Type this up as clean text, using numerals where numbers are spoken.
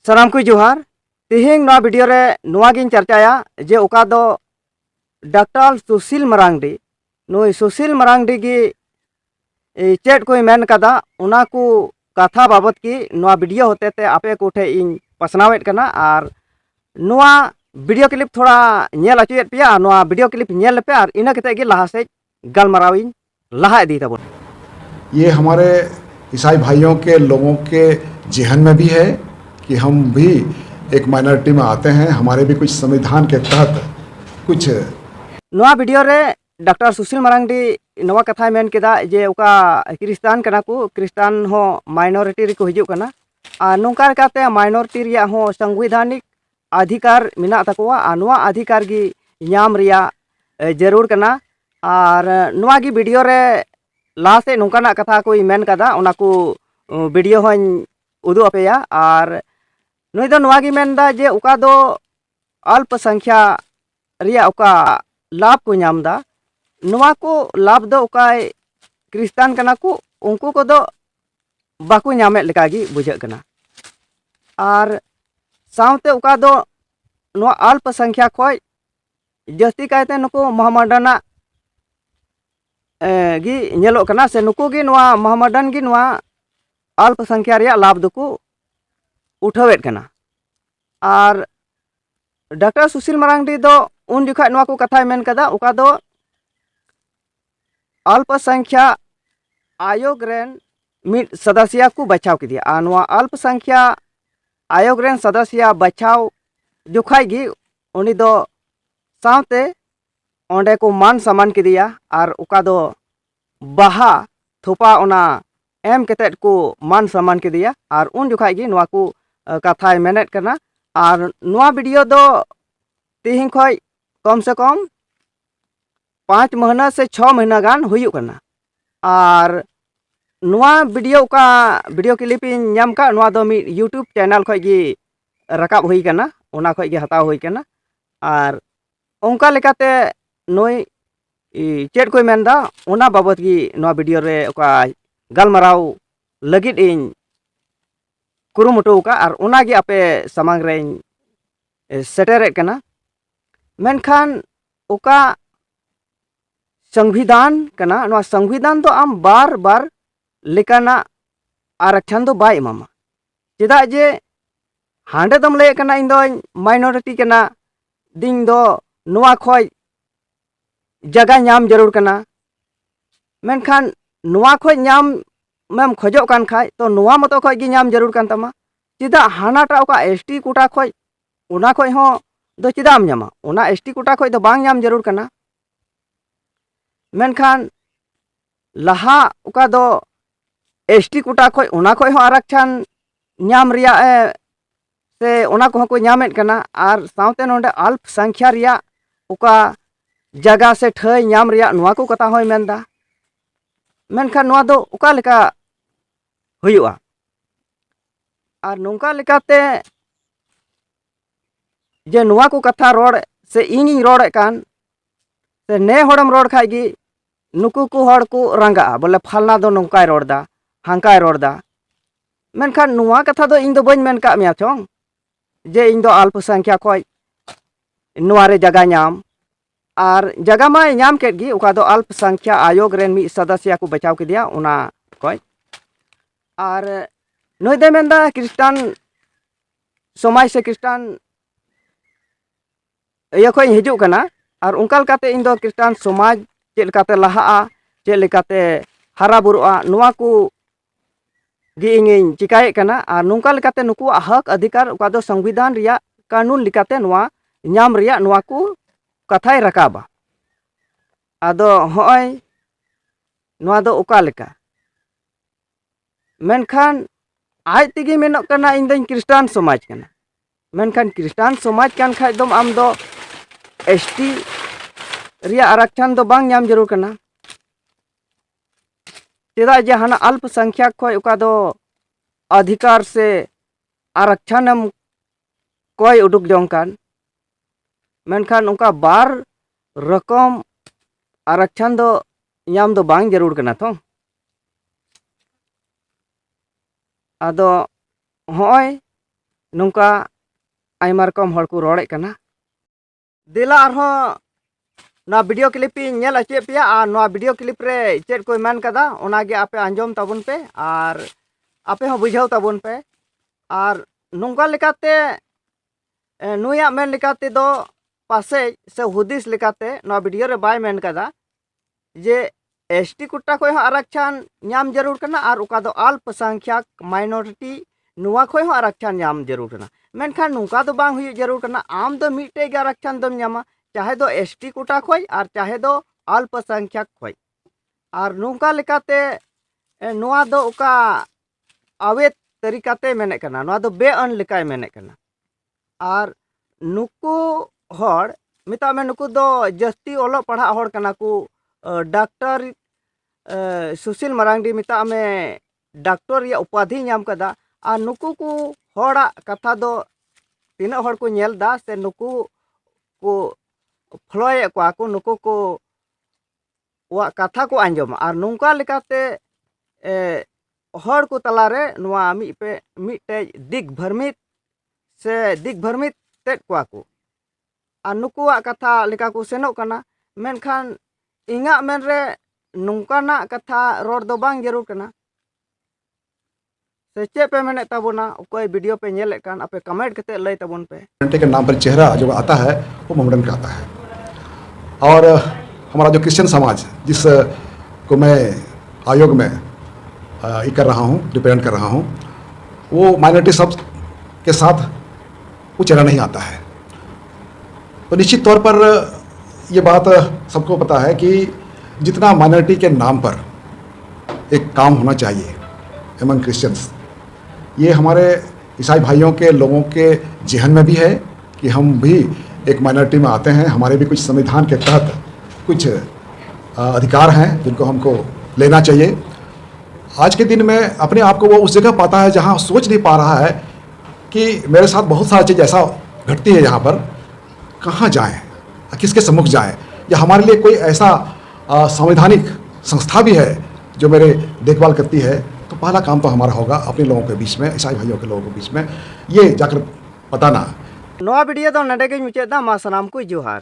साराम को जोहार तिहिंग नवा वीडियो रे नवा गिन चर्चाया जे ओका दो डॉक्टर सुशील मरांडी नुई सुशील मरांडी की चेट कोई मेन कदा उना को कथा बाबत की नवा वीडियो होते ते आपे कोठे इन पसनावेट कना आर नवा वीडियो क्लिप थोड़ा नेल अचुएट पिया नवा वीडियो क्लिप नेल पे आर इना कते गे लहा से गलमराविन लहा दी तबन। ये हमारे ईसाई भाइयों के लोगों के जहन में भी है कि हम भी एक माइनॉरिटी में आते हैं, हमारे भी कुछ संविधान के तहत कुछ नवा वीडियो रे डॉक्टर सुशील मरांडी नवा कथा मेन केदा जे ओका क्रिस्तान कना को क्रिस्तान हो माइनॉरिटी रे को हिजु कना आ नोंका काते माइनॉरिटी रिया हो संवैधानिक अधिकार मिना तकवा आ नवा अधिकार गी ᱧᱟᱢ रिया जरूर कना आर नवा गी वीडियो रे लासे नोंकाना कथा कोई मेन कदा ओना को वीडियो हों उदु अपेया आर नुई दो नवा गी मेनदा जे ओका दो अल्पसंख्या रिया ओका लाभ को नामदा नवा को लाभ दो ओका क्रिस्तान कना को उनको को दो बाको नामे लेकागी बुझे कना आर सावते ओका दो नवा अल्पसंख्या खोय जस्ती कायते नुको मोहम्मदना गी नेलो कना से नुको गी नवा मोहम्मदन गी नवा अल्पसंख्या रिया लाभ दुको उठावेट कना आर डॉक्टर सुशील मरांडी दो उन जुखा नवा को कथा मेन कदा ओका दो अल्पसंख्या आयोग रेन मिट सदस्य को बचाव किदिया आ नवा अल्पसंख्या आयोग रेन सदस्य बचाव जुखाई गी उनी दो सावते ओंडे को मान सम्मान किदिया आर ओका दो बाहा थोपा ओना एम केतेट को मान सम्मान किदिया आर उन जुखाई गी नवा को कथा मेनेट करना आर नवा वीडियो दो तिहिं खोय कम से कम 5 महीना से 6 महीना गान हुयु करना आर नवा वीडियो का वीडियो क्लिप नाम का नवा दो मी यूट्यूब चैनल खोय गी रकाब हुई करना ओना खोय गी हताव हुई करना आर ओंका लेकाते नोई चेट कोई मेनदा ओना बाबत गी नवा वीडियो रे ओका गलमराव लगिट इन कुरुमुटु का आर ओना गी आपे समांग रे सेटेरेट कना मेनखान ओका संविधान कना नवा संविधान तो आम बार बार लेकाना आरक्षण दो बाय मामा चेदा जे हांडे दम ले कना इन दो माइनॉरिटी कना दिंग दो नवा खोय जगह नाम जरूर कना मेनखान नवा खोय नाम मेम खोजो कान खाय तो नवा मतो खोय गी नाम जरूर कान तमा चेदा हानाटा ओका एसटी कोटा खोय ओना खोय हो दो चेदा आम नामा ओना एसटी कोटा खोय दो बांग नाम जरूर कना मेनखान लहा ओका दो एसटी कोटा खोय ओना खोय हो आरक्षण नाम रिया से ओना को को नामेट कना आर सावते नोंडे अल्पसंख्या रिया ओका जगह से ठय नाम रिया नवा को कथा होय मेनदा मेनखान नवा दो ओका लेका हुयुआ आर नोंका लेकाते जे नवा को कथा रोड से इनिंग रोड कान से ने होड़म रोड खाई गी नुकु को होड़ को रंगा बोले फलना दो नोंकाय रोडदा हांकाय रोडदा मेनखान नवा कथा दो इन दो बन मेन का मिया चोंग जे इन दो अल्पसंख्या खोय नवा रे जगह नाम आर जगह मा नाम केट गी ओका दो अल्पसंख्या आयोग रेन मी सदस्य को बचाव के दिया ओना खोय आर नोय दे मेनदा क्रिस्तान समाज से क्रिस्तान ये खोय हिजु कना आर उनका लकाते इन दो क्रिस्तान समाज चेल लकाते लहाआ चेल लकाते हरा बुरुआ नवा को गी इंगिन चिकाये कना आर नोंका लकाते नुकु हक अधिकार ओका दो संविधान रिया कानून लिकाते नवा नाम रिया नवा को कथाय रकाबा आदो होय नवा दो ओका लेका मेनखान आज तिगी मेनक कना इन दो क्रिस्तान समाज कना मेनखान क्रिस्तान समाज कान खाय दम आम दो एसटी रिया आरक्षण दो बांग नाम जरूर कना चेदा जे हाना अल्पसंख्यक खोय ओका दो अधिकार से आरक्षण कोई उडुक जोंकान मेनखान उनका बार रकम आरक्षण दो नाम दो बांग जरूर कना तो आदो होय ᱱᱚᱝᱠᱟ ᱟᱭᱢᱟ ᱨᱚᱠᱚᱢ ᱦᱚᱲ ᱠᱚ ᱨᱚᱲᱮᱫ ᱠᱟᱱᱟ ᱫᱮᱞᱟ ᱟᱨᱦᱚᱸ ᱱᱚᱣᱟ ᱵᱷᱤᱰᱤᱭᱳ ᱠᱞᱤᱯ ᱤᱧ ᱧᱮᱞ ᱦᱚᱪᱚᱭᱮᱫ ᱯᱮᱭᱟ ᱟᱨ ᱱᱚᱣᱟ ᱵᱷᱤᱰᱤᱭᱳ ᱠᱞᱤᱯ ᱨᱮ ᱪᱮᱫ ᱠᱚ ᱢᱮᱱ ᱠᱟᱫᱟ ᱚᱱᱟᱜᱮ ᱟᱯᱮ ᱟᱸᱡᱚᱢ ᱛᱟᱵᱚᱱ ᱯᱮ ᱟᱨ ᱟᱯᱮ ᱦᱚᱸ ᱵᱩᱡᱷᱟᱹᱣ ᱛᱟᱵᱚᱱ ᱯᱮ ᱟᱨ ᱱᱚᱝᱠᱟ ᱞᱮᱠᱟᱛᱮ ᱱᱩᱭᱟᱜ ᱢᱮᱱ ᱞᱮᱠᱟᱛᱮ ᱫᱚ ᱯᱟᱥᱮᱡ ᱥᱮ ᱦᱩᱫᱤᱥ ᱞᱮᱠᱟᱛᱮ ᱱᱚᱣᱟ ᱵᱷᱤᱰᱤᱭᱳ ᱨᱮ ᱵᱟᱭ ᱢᱮᱱ ᱠᱟᱫᱟ जे एसटी कोटा खो आरक्षण नाम जरूर करना और उका दो अल्पसंख्यक माइनॉरिटी नुआ खो आरक्षण नाम जरूर करना मेनखान नुका दो बांग हुई जरूर करना आम दो मिट्टे के आरक्षण दम नामा चाहे दो एसटी कोटा खोई और चाहे दो अल्पसंख्यक खोई और नुका लेकाते नुआ दो उका अवैध तरीकाते मेने करना नुआ दो बेअन लेकाय मेने करना और नुकु हर मिता में नुकु दो जस्ती ओलो पढ़ा हर करना को डॉक्टर सुशील मरांडी मिता में डॉक्टर या उपाधि नाम कदा आ नुकु को हड़ा कथा दो तीन हड़ को नेलदा से नुकु को फ्लोए को नुकु को वा कथा को आंजम और नौका लेकाते हड़ को तलारे नुआ मिटे दिग्भ्रमित से दिग्भ्रमित तेज को और नुकुआ कथा लेका को सेनों कना मेनखान इंगा मेन रे नौकाना कथा रोड दो बांग जरूर करना से चे पे मेने तबोना कोई वीडियो पे नेले कान आपे कमेंट करते लय तबोन पे के नाम पर चेहरा जो आता है वो मोहम्मदन का आता है और हमारा जो क्रिश्चियन समाज जिस को मैं आयोग में ये कर रहा हूँ रिप्रेजेंट कर रहा हूँ वो माइनॉरिटी सब के साथ वो चेहरा नहीं आता है तो निश्चित तौर पर ये बात सबको पता है कि जितना माइनॉरिटी के नाम पर एक काम होना चाहिए एमंग क्रिश्चियंस ये हमारे ईसाई भाइयों के लोगों के जहन में भी है कि हम भी एक माइनॉरिटी में आते हैं हमारे भी कुछ संविधान के तहत कुछ अधिकार हैं जिनको हमको लेना चाहिए आज के दिन में अपने आप को वो उस जगह पाता है जहाँ सोच नहीं पा रहा है कि मेरे साथ बहुत सारी चीज़ ऐसा घटती है यहाँ पर कहाँ जाएं किसके सम्मुख जाएं या हमारे लिए कोई ऐसा संवैधानिक संस्था भी है जो मेरे देखभाल करती है तो पहला काम तो हमारा होगा अपने लोगों के बीच में ईसाई भाइयों के लोगों के बीच में ये जाकर बताना नवा वीडियो दो नडे के मुचादा मा सनाम को जोहार।